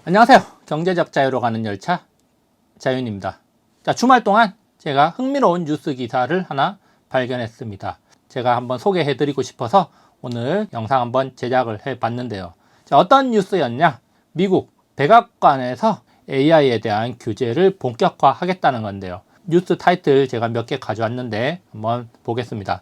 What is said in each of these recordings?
안녕하세요. 경제적 자유로 가는 열차 자윤입니다. 자, 주말 동안 제가 흥미로운 뉴스 기사를 하나 발견했습니다. 제가 한번 소개해 드리고 싶어서 오늘 영상 한번 제작을 해 봤는데요. 자, 어떤 뉴스였냐? 미국 백악관에서 AI에 대한 규제를 본격화하겠다는 건데요. 뉴스 타이틀 제가 몇 개 가져왔는데 한번 보겠습니다.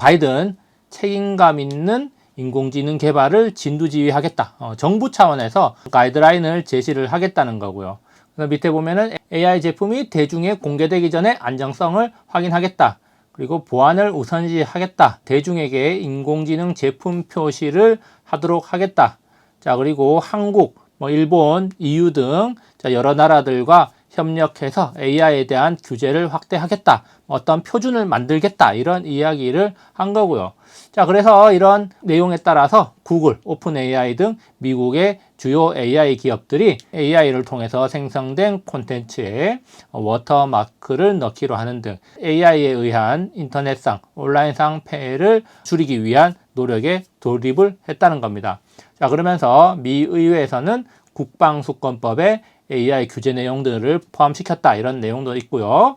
바이든 책임감 있는 인공지능 개발을 진두지휘하겠다. 정부 차원에서 가이드라인을 제시를 하겠다는 거고요. 그래서 밑에 보면은 AI 제품이 대중에 공개되기 전에 안정성을 확인하겠다. 그리고 보안을 우선시하겠다. 대중에게 인공지능 제품 표시를 하도록 하겠다. 자, 그리고 한국, 일본, EU 등 여러 나라들과 협력해서 AI에 대한 규제를 확대하겠다. 어떤 표준을 만들겠다. 이런 이야기를 한 거고요. 자, 그래서 이런 내용에 따라서 구글, 오픈 AI 등 미국의 주요 AI 기업들이 AI를 통해서 생성된 콘텐츠에 워터마크를 넣기로 하는 등 AI에 의한 인터넷상, 온라인상 폐해를 줄이기 위한 노력에 돌입을 했다는 겁니다. 자, 그러면서 미 의회에서는 국방수권법에 AI 규제 내용들을 포함시켰다. 이런 내용도 있고요.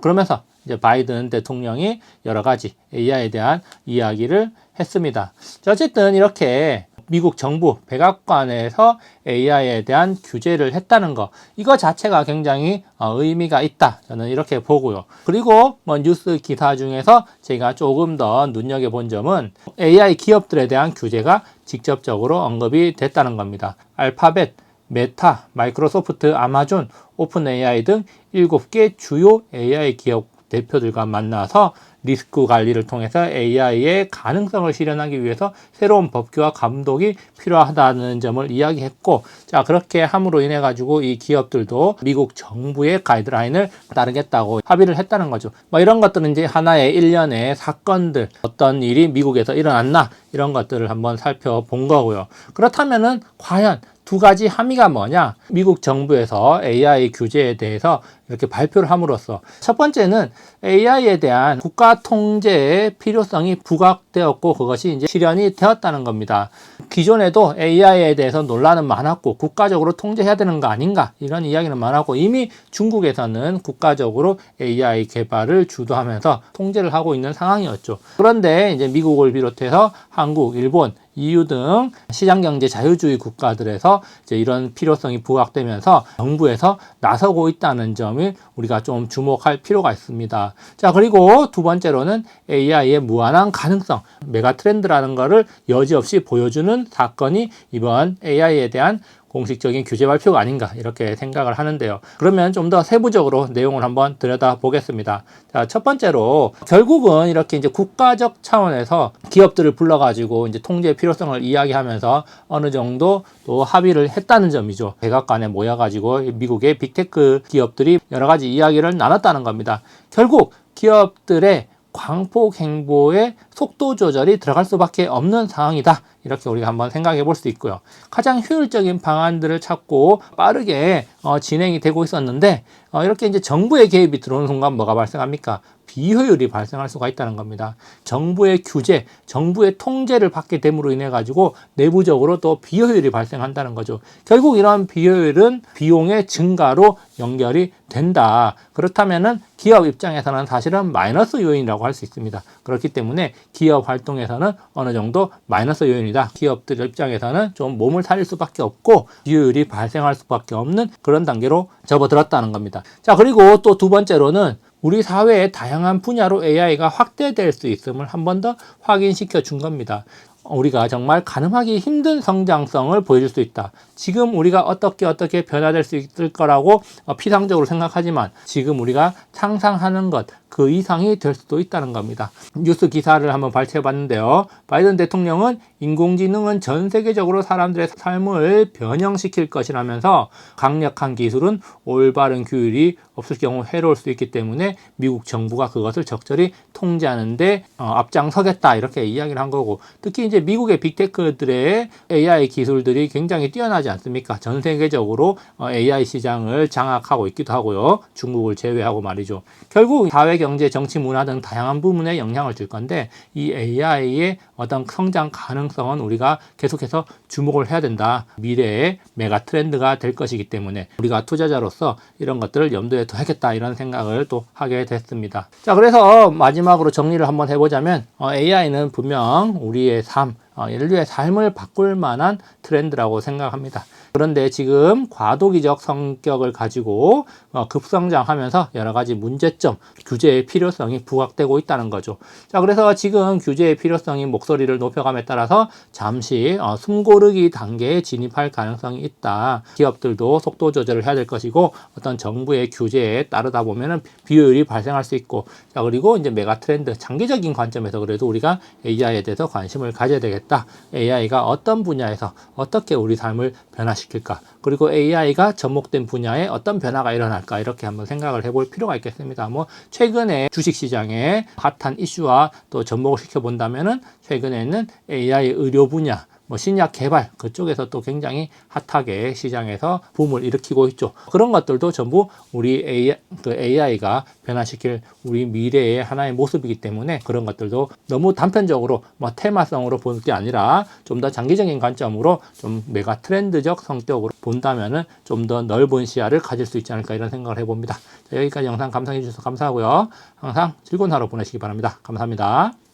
그러면서 이제 바이든 대통령이 여러 가지 AI에 대한 이야기를 했습니다. 자, 어쨌든 이렇게 미국 정부 백악관에서 AI에 대한 규제를 했다는 거, 이거 자체가 굉장히 의미가 있다. 저는 이렇게 보고요. 그리고 뉴스 기사 중에서 제가 조금 더 눈여겨본 점은 AI 기업들에 대한 규제가 직접적으로 언급이 됐다는 겁니다. 알파벳, 메타, 마이크로소프트, 아마존, 오픈 AI 등 7개 주요 AI 기업 대표들과 만나서 리스크 관리를 통해서 AI의 가능성을 실현하기 위해서 새로운 법규와 감독이 필요하다는 점을 이야기했고, 자, 그렇게 함으로 인해 가지고 이 기업들도 미국 정부의 가이드라인을 따르겠다고 합의를 했다는 거죠. 이런 것들은 이제 하나의 일련의 사건들, 어떤 일이 미국에서 일어났나, 이런 것들을 한번 살펴본 거고요. 그렇다면은 과연 두 가지 함의가 뭐냐? 미국 정부에서 AI 규제에 대해서 이렇게 발표를 함으로써 첫 번째는 AI에 대한 국가 통제의 필요성이 부각되었고 그것이 이제 실현이 되었다는 겁니다. 기존에도 AI에 대해서 논란은 많았고 국가적으로 통제해야 되는 거 아닌가 이런 이야기는 많았고 이미 중국에서는 국가적으로 AI 개발을 주도하면서 통제를 하고 있는 상황이었죠. 그런데 이제 미국을 비롯해서 한국, 일본, EU 등 시장경제 자유주의 국가들에서 이제 이런 필요성이 부각되면서 정부에서 나서고 있다는 점을 우리가 좀 주목할 필요가 있습니다. 자, 그리고 두 번째로는 AI의 무한한 가능성, 메가 트렌드라는 것을 여지없이 보여주는 사건이 이번 AI에 대한 공식적인 규제 발표가 아닌가 이렇게 생각을 하는데요. 그러면 좀 더 세부적으로 내용을 한번 들여다보겠습니다. 자, 첫 번째로 결국은 이렇게 이제 국가적 차원에서 기업들을 불러가지고 이제 통제의 필요성을 이야기하면서 어느 정도 또 합의를 했다는 점이죠. 백악관에 모여가지고 미국의 빅테크 기업들이 여러 가지 이야기를 나눴다는 겁니다. 결국 기업들의 광폭 행보의 속도 조절이 들어갈 수밖에 없는 상황이다. 이렇게 우리가 한번 생각해 볼 수 있고요. 가장 효율적인 방안들을 찾고 빠르게 진행이 되고 있었는데 이렇게 이제 정부의 개입이 들어오는 순간 뭐가 발생합니까? 비효율이 발생할 수가 있다는 겁니다. 정부의 규제, 정부의 통제를 받게 됨으로 인해 가지고 내부적으로 또 비효율이 발생한다는 거죠. 결국 이런 비효율은 비용의 증가로 연결이 된다. 그렇다면은 기업 입장에서는 사실은 마이너스 요인이라고 할 수 있습니다. 그렇기 때문에 기업 활동에서는 어느 정도 마이너스 요인이다. 기업들 입장에서는 좀 몸을 살릴 수밖에 없고 비효율이 발생할 수밖에 없는 그런 단계로 접어들었다는 겁니다. 자, 그리고 또 두 번째로는 우리 사회의 다양한 분야로 AI가 확대될 수 있음을 한 번 더 확인시켜 준 겁니다. 우리가 정말 가늠하기 힘든 성장성을 보여줄 수 있다. 지금 우리가 어떻게 변화될 수 있을 거라고 피상적으로 생각하지만 지금 우리가 상상하는 것 그 이상이 될 수도 있다는 겁니다. 뉴스 기사를 한번 발췌해 봤는데요. 바이든 대통령은 인공지능은 전 세계적으로 사람들의 삶을 변형시킬 것이라면서 강력한 기술은 올바른 규율이 없을 경우 해로울 수 있기 때문에 미국 정부가 그것을 적절히 통제하는 데 앞장서겠다 이렇게 이야기를 한 거고, 특히 이제 미국의 빅테크들의 AI 기술들이 굉장히 뛰어나지 않습니까? 전 세계적으로 AI 시장을 장악하고 있기도 하고요. 중국을 제외하고 말이죠. 결국 사회 사회, 경제, 정치, 문화 등 다양한 부분에 영향을 줄 건데 이 AI의 어떤 성장 가능성은 우리가 계속해서 주목을 해야 된다. 미래의 메가 트렌드가 될 것이기 때문에 우리가 투자자로서 이런 것들을 염두에 둬야겠다 이런 생각을 또 하게 됐습니다. 자, 그래서 마지막으로 정리를 한번 해보자면 AI는 분명 우리의 삶, 인류의 삶을 바꿀 만한 트렌드라고 생각합니다. 그런데 지금 과도기적 성격을 가지고 급성장하면서 여러 가지 문제점, 규제의 필요성이 부각되고 있다는 거죠. 자, 그래서 지금 규제의 필요성이 목소리를 높여감에 따라서 잠시 숨고르기 단계에 진입할 가능성이 있다. 기업들도 속도 조절을 해야 될 것이고 어떤 정부의 규제에 따르다 보면은 비효율이 발생할 수 있고, 자, 그리고 이제 메가 트렌드, 장기적인 관점에서 그래도 우리가 AI에 대해서 관심을 가져야 되겠다. AI가 어떤 분야에서 어떻게 우리 삶을 변화시킬까? 그리고 AI가 접목된 분야에 어떤 변화가 일어날까? 이렇게 한번 생각을 해볼 필요가 있겠습니다. 뭐 최근에 주식시장에 핫한 이슈와 또 접목을 시켜본다면은 최근에는 AI 의료 분야, 뭐 신약 개발 그쪽에서 또 굉장히 핫하게 시장에서 붐을 일으키고 있죠. 그런 것들도 전부 우리 AI가 변화시킬 우리 미래의 하나의 모습이기 때문에 그런 것들도 너무 단편적으로 뭐 테마성으로 볼 게 아니라 좀 더 장기적인 관점으로 좀 메가 트렌드적 성격으로 본다면은 좀 더 넓은 시야를 가질 수 있지 않을까 이런 생각을 해봅니다. 자, 여기까지 영상 감상해 주셔서 감사하고요. 항상 즐거운 하루 보내시기 바랍니다. 감사합니다.